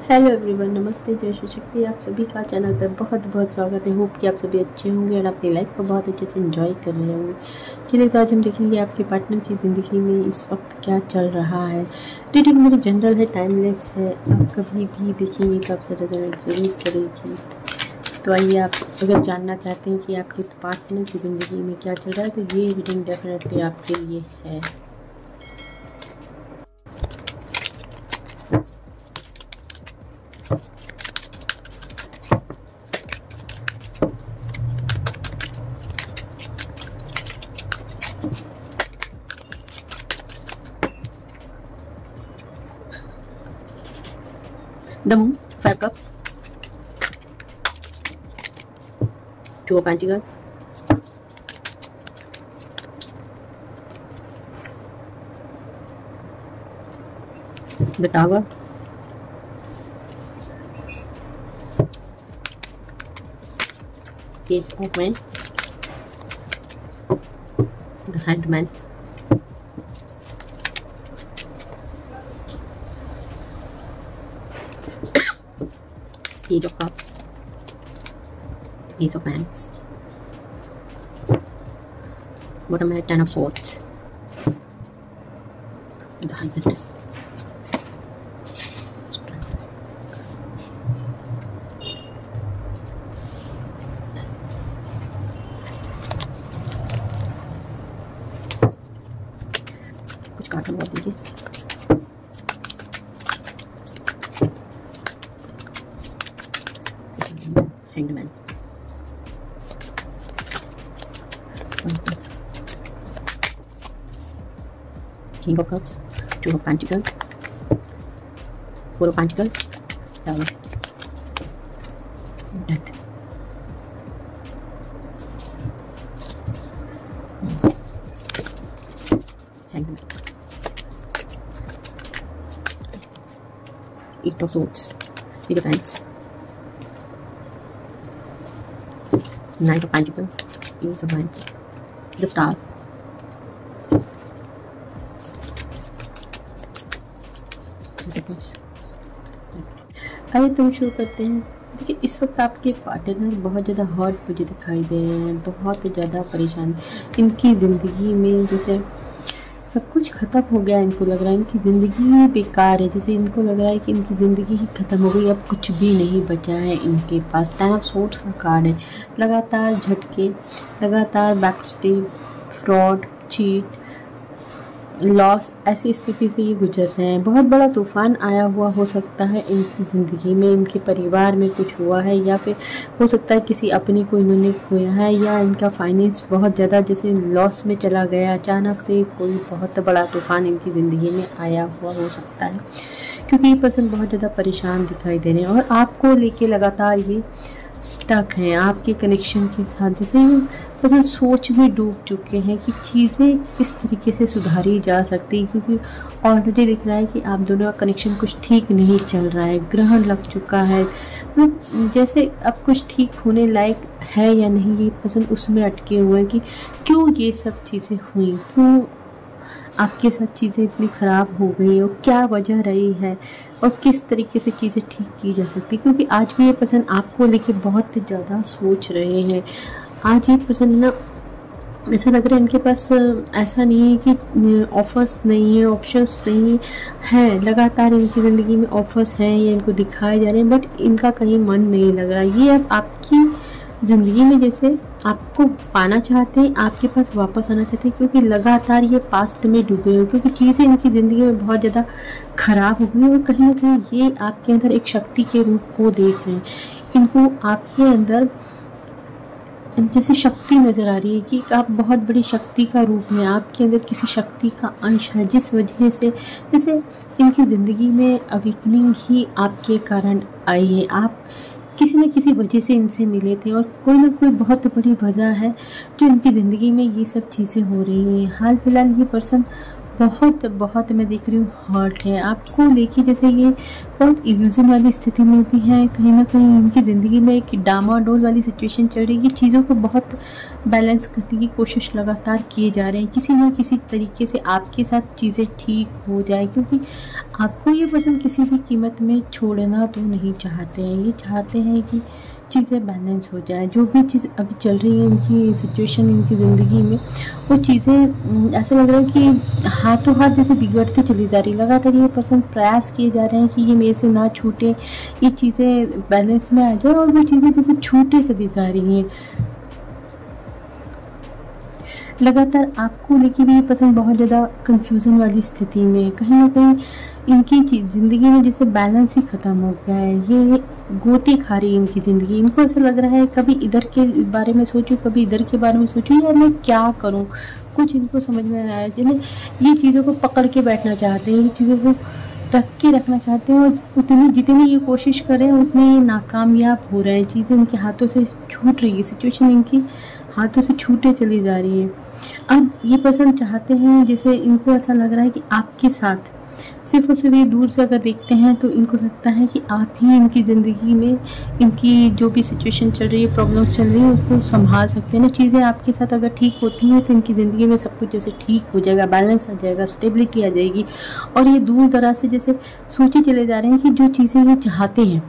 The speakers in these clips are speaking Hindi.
हेलो एवरीवन, नमस्ते, जय श्री शक्ति। आप सभी का चैनल पर बहुत बहुत स्वागत है। होप कि आप सभी अच्छे होंगे और अपनी लाइफ को बहुत अच्छे से एंजॉय कर रहे होंगे। चलिए, तो आज हम देखेंगे आपके पार्टनर की ज़िंदगी में इस वक्त क्या चल रहा है। रीडिंग मेरी जनरल है, टाइमलेस है। आप कभी भी देखेंगे तो आपसे रेजोनेट जरूर करेगी। तो आइए, आप अगर जानना चाहते हैं कि आपके पार्टनर की ज़िंदगी में क्या चल रहा है तो ये रीडिंग डेफिनेटली आपके लिए है। The Moon, 5 Cups, 2 of Pentacles, the Tower, Eight of Wands, the Hanged Man, Eight of Cups, Ace of Wands, bottom है 10 of Swords, the High Priestess, कुछ कार्ड लगा दीजिए। Hanged Man, King of Cups, 2 of Pentacles, 4 of Pentacles, Tower, Death, Hanged Man, 8 of Swords, 8 of Wands, Knight of Pentacles, Ace of Wands, the Star, आइए तुम शुरू करते हैं। देखिए, इस वक्त आपके पार्टनर बहुत ज़्यादा हर्ट मुझे दिखाई दे रहे हैं, बहुत ज़्यादा परेशान। इनकी ज़िंदगी में जैसे सब कुछ ख़त्म हो गया, इनको लग रहा है इनकी ज़िंदगी बेकार है। जैसे इनको लग रहा है कि इनकी ज़िंदगी ही ख़त्म हो गई, अब कुछ भी नहीं बचा है इनके पास। 10 ऑफ सोर्ड्स का कार्ड है। लगातार झटके, लगातार बैकस्टेप, फ्रॉड, चीट, लॉस, ऐसी स्थिति से ये गुजर रहे हैं। बहुत बड़ा तूफान आया हुआ हो सकता है इनकी ज़िंदगी में, इनके परिवार में कुछ हुआ है, या फिर हो सकता है किसी अपने को इन्होंने खोया है, या इनका फाइनेंस बहुत ज़्यादा जैसे लॉस में चला गया। अचानक से कोई बहुत बड़ा तूफान इनकी ज़िंदगी में आया हुआ हो सकता है, क्योंकि ये पर्सन बहुत ज़्यादा परेशान दिखाई दे रहे हैं और आपको लेके लगातार ये स्टक हैं आपके कनेक्शन के साथ। जैसे ये पर्सन सोच में डूब चुके हैं कि चीज़ें किस तरीके से सुधारी जा सकती, क्योंकि ऑलरेडी दिख रहा है कि आप दोनों का कनेक्शन कुछ ठीक नहीं चल रहा है। ग्रहण लग चुका है, जैसे अब कुछ ठीक होने लायक है या नहीं, ये पर्सन उसमें अटके हुए हैं कि क्यों ये सब चीज़ें हुई, क्यों आपके साथ चीज़ें इतनी ख़राब हो गई और क्या वजह रही है और किस तरीके से चीज़ें ठीक की जा सकती। क्योंकि आज भी ये पर्सन आपको लेके बहुत ज़्यादा सोच रहे हैं। आज ये पर्सन ना, ऐसा लग रहा है इनके पास ऐसा नहीं है कि ऑफर्स नहीं है, ऑप्शंस नहीं है। लगातार इनकी ज़िंदगी में ऑफर्स हैं या इनको दिखाए जा रहे हैं, बट इनका कहीं मन नहीं लग रहा। ये अब आपकी ज़िंदगी में जैसे आपको पाना चाहते हैं, आपके पास वापस आना चाहते हैं, क्योंकि लगातार ये पास्ट में डूबे हुए, क्योंकि चीज़ें इनकी ज़िंदगी में बहुत ज़्यादा ख़राब हो गई और कहीं ना कहीं ये आपके अंदर एक शक्ति के रूप को देख रहे हैं। इनको आपके अंदर जैसे शक्ति नज़र आ रही है कि आप बहुत बड़ी शक्ति का रूप है, आपके अंदर किसी शक्ति का अंश है, जिस वजह से जैसे इनकी ज़िंदगी में अवेकनिंग ही आपके कारण आई है। आप किसी न किसी वजह से इनसे मिले थे और कोई ना कोई बहुत बड़ी वजह है जो इनकी ज़िंदगी में ये सब चीज़ें हो रही हैं। हाल फिलहाल ये पर्सन बहुत बहुत मैं देख रही हूँ हर्ट है आपको लेके, जैसे ये बहुत इल्यूजन वाली स्थिति में भी है, कहीं ना कहीं इनकी ज़िंदगी में एक डामाडोल वाली सिचुएशन चल रही है कि चीज़ों को बहुत बैलेंस करने की कोशिश लगातार किए जा रहे हैं, किसी ना किसी तरीके से आपके साथ चीज़ें ठीक हो जाए, क्योंकि आपको ये पसंद किसी भी कीमत में छोड़ना तो नहीं चाहते हैं। ये चाहते हैं कि चीज़ें बैलेंस हो जाए, जो भी चीज़ अभी चल रही है इनकी सिचुएशन इनकी ज़िंदगी में, वो चीज़ें ऐसा लग रहा है कि हाथों हाथ जैसे बिगड़ती चली जा रही है। लगातार ये पर्सन प्रयास किए जा रहे हैं कि ये मेरे से ना छूटे, ये चीज़ें बैलेंस में आ जाए, और वो चीज़ें जैसे छूटे चली जा रही हैं। लगातार आपको लेके भी ये पसंद बहुत ज़्यादा कंफ्यूजन वाली स्थिति में, कहीं ना कहीं इनकी ज़िंदगी में जैसे बैलेंस ही ख़त्म हो गया है। ये गोते खा रही है इनकी ज़िंदगी। इनको ऐसा लग रहा है कभी इधर के बारे में सोचूं, कभी इधर के बारे में सोचूं, यार मैं क्या करूं, कुछ इनको समझ में नहीं आया। जिन्हें ये चीज़ों को पकड़ के बैठना चाहते हैं, ये चीज़ों को रख के रखना चाहते हैं, और जितनी ये कोशिश करें उतने ये नाकामयाब हो रहे हैं। चीज़ें इनके हाथों से छूट रही है, सिचुएशन इनकी हाथों से छूटे चली जा रही है। अब ये पर्सन चाहते हैं, जैसे इनको ऐसा लग रहा है कि आपके साथ सिर्फ और सिर्फ ये दूर से अगर देखते हैं तो इनको लगता है कि आप ही इनकी ज़िंदगी में इनकी जो भी सिचुएशन चल रही है, प्रॉब्लम्स चल रही है, उसको संभाल सकते हैं ना। चीज़ें आपके साथ अगर ठीक होती हैं तो इनकी ज़िंदगी में सब कुछ जैसे ठीक हो जाएगा, बैलेंस आ जाएगा, स्टेबिलिटी आ जाएगी। और ये दूर दराज से जैसे सोचे चले जा रहे हैं कि जो चीज़ें ये चाहते हैं,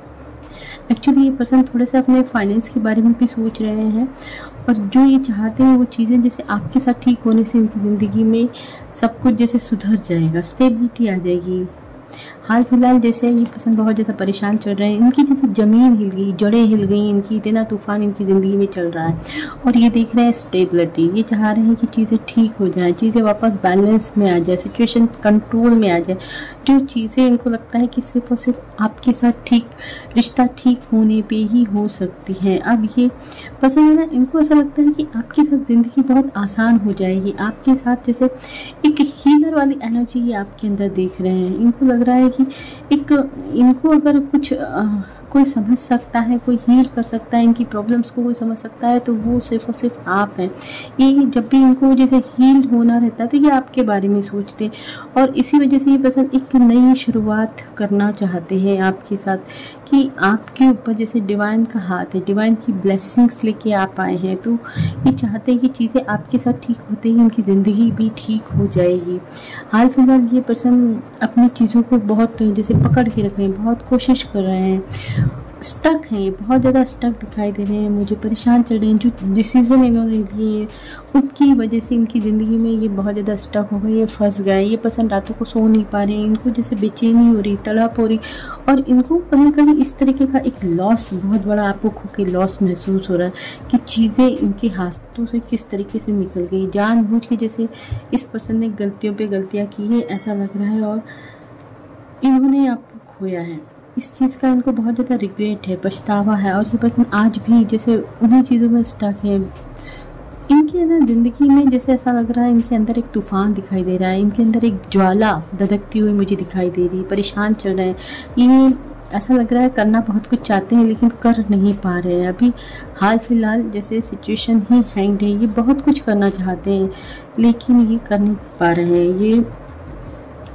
एक्चुअली ये पर्सन थोड़ा सा अपने फाइनेंस के बारे में भी सोच रहे हैं, और जो ये चाहते हैं वो चीज़ें जैसे आपके साथ ठीक होने से इनकी ज़िंदगी में सब कुछ जैसे सुधर जाएगा, स्टेबिलिटी आ जाएगी। हाल फिलहाल जैसे ये पर्सन बहुत ज़्यादा परेशान चल रहे हैं, इनकी जैसे ज़मीन हिल गई, जड़ें हिल गई इनकी, इतना तूफान इनकी ज़िंदगी में चल रहा है, और ये देख रहे हैं स्टेबिलिटी। ये चाह रहे हैं कि चीज़ें ठीक हो जाएं, चीज़ें वापस बैलेंस में आ जाए, सिचुएशन कंट्रोल में आ जाए। जो चीज़ें इनको लगता है कि सिर्फ और सिर्फ आपके साथ ठीक रिश्ता ठीक होने पे ही हो सकती हैं, अब ये पसंद है ना, इनको ऐसा लगता है कि आपके साथ ज़िंदगी बहुत आसान हो जाएगी। आपके साथ जैसे एक हीलर वाली एनर्जी ये आपके अंदर देख रहे हैं। इनको लग रहा है कि एक इनको अगर कुछ कोई समझ सकता है, कोई हील कर सकता है, इनकी प्रॉब्लम्स को कोई समझ सकता है, तो वो सिर्फ और सिर्फ आप हैं। ये जब भी इनको जैसे हील होना रहता है तो ये आपके बारे में सोचते हैं, और इसी वजह से ये पसंद एक नई शुरुआत करना चाहते हैं आपके साथ, कि आपके ऊपर जैसे डिवाइन का हाथ है, डिवाइन की ब्लेसिंग्स लेके आप आए हैं, तो ये चाहते हैं कि चीज़ें आपके साथ ठीक होते ही इनकी ज़िंदगी भी ठीक हो जाएगी। हाल फिलहाल ये पर्सन अपनी चीज़ों को बहुत जैसे पकड़ के रख रहे हैं, बहुत कोशिश कर रहे हैं, स्टक हैं, बहुत ज़्यादा स्टक दिखाई दे रहे हैं मुझे, परेशान चल रहे हैं। जो डिसीज़न इन्होंने लिए उनकी वजह से इनकी ज़िंदगी में ये बहुत ज़्यादा स्टक हो गए, ये फंस गए। ये पसंद रातों को सो नहीं पा रहे हैं, इनको जैसे बेचैनी हो रही, तड़प हो रही, और इनको कहीं कहीं इस तरीके का एक लॉस, बहुत बड़ा आपको के लॉस महसूस हो रहा है कि चीज़ें इनके हाथों से किस तरीके से निकल गई, जानबूझ के जैसे इस पर्सन ने गलतियों पे गलतियाँ की है ऐसा लग रहा है, और इन्होंने आपको खोया है। इस चीज़ का इनको बहुत ज़्यादा रिग्रेट है, पछतावा है, और ये पर्सन आज भी जैसे उन्हीं चीज़ों में स्टक है। इनके अंदर ज़िंदगी में जैसे ऐसा लग रहा है इनके अंदर एक तूफ़ान दिखाई दे रहा है, इनके अंदर एक ज्वाला धधकती हुई मुझे दिखाई दे रही है, परेशान चल रहे हैं। ये ऐसा लग रहा है करना बहुत कुछ चाहते हैं लेकिन कर नहीं पा रहे हैं। अभी हाल फिलहाल जैसे सिचुएशन ही हैंग्ड है, ये बहुत कुछ करना चाहते हैं लेकिन ये कर नहीं पा रहे हैं। ये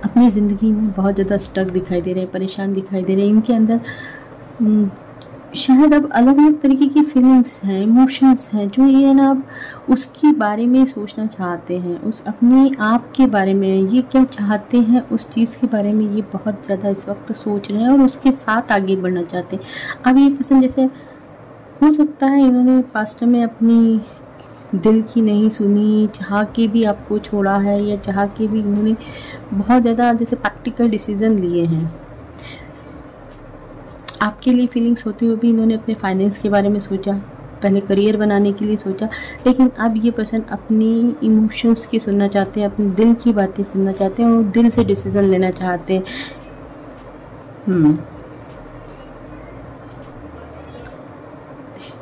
अपनी ज़िंदगी में बहुत ज़्यादा स्टक दिखाई दे रहे हैं, परेशान दिखाई दे रहे हैं। इनके अंदर शायद अब अलग अलग तरीके की फीलिंग्स हैं, इमोशंस हैं, जो ये है ना अब उसके बारे में सोचना चाहते हैं, उस अपने आप के बारे में, ये क्या चाहते हैं उस चीज़ के बारे में ये बहुत ज़्यादा इस वक्त सोच रहे हैं, और उसके साथ आगे बढ़ना चाहते हैं। अब ये पर्सन जैसे हो सकता है इन्होंने पास्ट में अपनी दिल की नहीं सुनी, चाह के भी आपको छोड़ा है, या चाह के भी इन्होंने बहुत ज़्यादा जैसे प्रैक्टिकल डिसीजन लिए हैं। आपके लिए फीलिंग्स होते हुए भी इन्होंने अपने फाइनेंस के बारे में सोचा, पहले करियर बनाने के लिए सोचा, लेकिन अब ये पर्सन अपनी इमोशंस की सुनना चाहते हैं, अपने दिल की बातें सुनना चाहते हैं, और दिल से डिसीजन लेना चाहते हैं।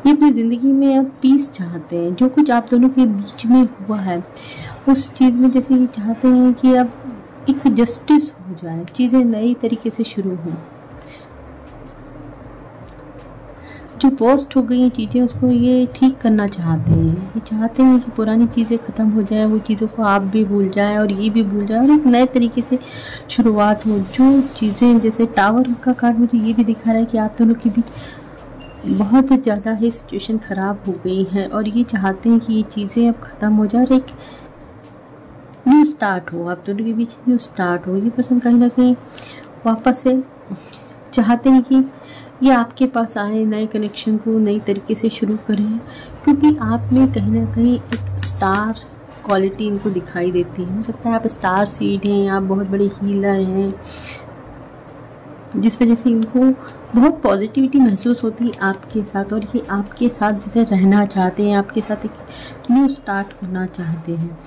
ये अपनी ज़िंदगी में अब पीस चाहते हैं। जो कुछ आप दोनों के बीच में हुआ है उस चीज़ में जैसे ये चाहते हैं कि अब एक जस्टिस हो जाए, चीज़ें नई तरीके से शुरू हों। जो पोस्ट हो गई चीज़ें उसको ये ठीक करना चाहते हैं। ये चाहते हैं कि पुरानी चीज़ें ख़त्म हो जाए, वो चीज़ों को आप भी भूल जाए और ये भी भूल जाए और एक नए तरीके से शुरुआत हो। जो चीज़ें जैसे टावर का कार्ड मुझे ये भी दिखा रहा है कि आप दोनों के बीच बहुत ज़्यादा ही सिचुएशन ख़राब हो गई है और ये चाहते हैं कि ये चीज़ें अब ख़त्म हो जाए और एक न्यू स्टार्ट हो, आप दोनों के बीच न्यू स्टार्ट हो। ये पर्सन कहीं ना कहीं वापस से चाहते हैं कि ये आपके पास आए, नए कनेक्शन को नई तरीके से शुरू करें, क्योंकि आप में कहीं ना कहीं एक स्टार क्वालिटी इनको दिखाई देती है। हो सकता है आप स्टार सीड हैं, आप बहुत बड़े हीलर हैं, जिस वजह से इनको बहुत पॉजिटिविटी महसूस होती है आपके साथ और ये आपके साथ जैसे रहना चाहते हैं, आपके साथ एक न्यू स्टार्ट करना चाहते हैं।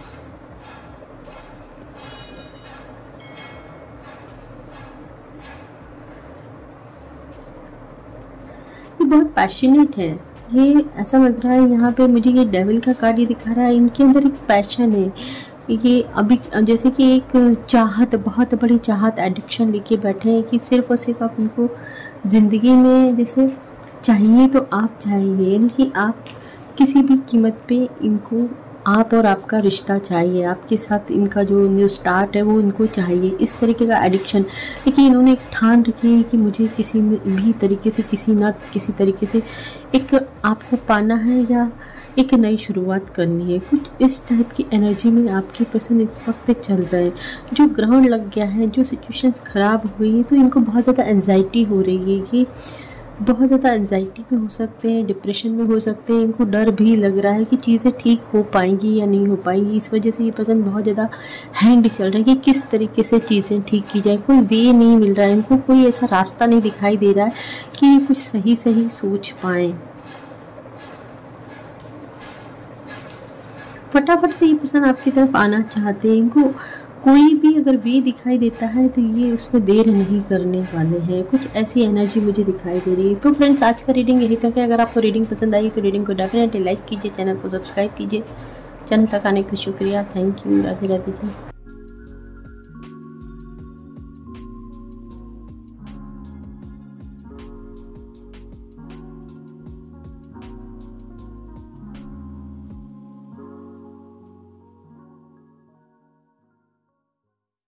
ये बहुत पैशनेट है, ये ऐसा लग रहा है यहाँ पे मुझे। ये डेविल का कार्ड ये दिखा रहा है, इनके अंदर एक पैशन है। ये अभी जैसे कि एक चाहत, बहुत बड़ी चाहत, एडिक्शन लेके बैठे हैं कि सिर्फ और सिर्फ आप इनको ज़िंदगी में जैसे चाहिए तो आप चाहिए, यानी कि आप किसी भी कीमत पे इनको आप और आपका रिश्ता चाहिए, आपके साथ इनका जो न्यू स्टार्ट है वो इनको चाहिए, इस तरीके का एडिक्शन। लेकिन इन्होंने एक ठान रखी है कि मुझे किसी भी तरीके से, किसी तरीके से एक आपको पाना है या एक नई शुरुआत करनी है। कुछ इस टाइप की एनर्जी में आपके पर्सन इस वक्त चल रहे हैं। जो ग्रहण लग गया है, जो सिचुएशंस ख़राब हुई है, तो इनको बहुत ज़्यादा एंजाइटी हो रही है। ये बहुत ज़्यादा एंजाइटी में हो सकते हैं, डिप्रेशन में हो सकते हैं। इनको डर भी लग रहा है कि चीज़ें ठीक हो पाएंगी या नहीं हो पाएंगी। इस वजह से ये पर्सन बहुत ज़्यादा हैंड चल रहा है कि किस तरीके से चीज़ें ठीक की जाए। कोई वे नहीं मिल रहा है इनको, कोई ऐसा रास्ता नहीं दिखाई दे रहा है कि ये कुछ सही सही सोच पाएँ। फटाफट से ये पर्सन आपकी तरफ आना चाहते हैं। इनको कोई भी अगर वे दिखाई देता है तो ये उसमें देर नहीं करने वाले हैं। कुछ ऐसी एनर्जी मुझे दिखाई दे रही है। तो फ्रेंड्स, आज का रीडिंग यही तक है। अगर आपको रीडिंग पसंद आई तो रीडिंग को डेफिनेटली लाइक कीजिए, चैनल को सब्सक्राइब कीजिए। चैनल तक आने के लिए शुक्रिया। Thank you. Radhe Radhe ji.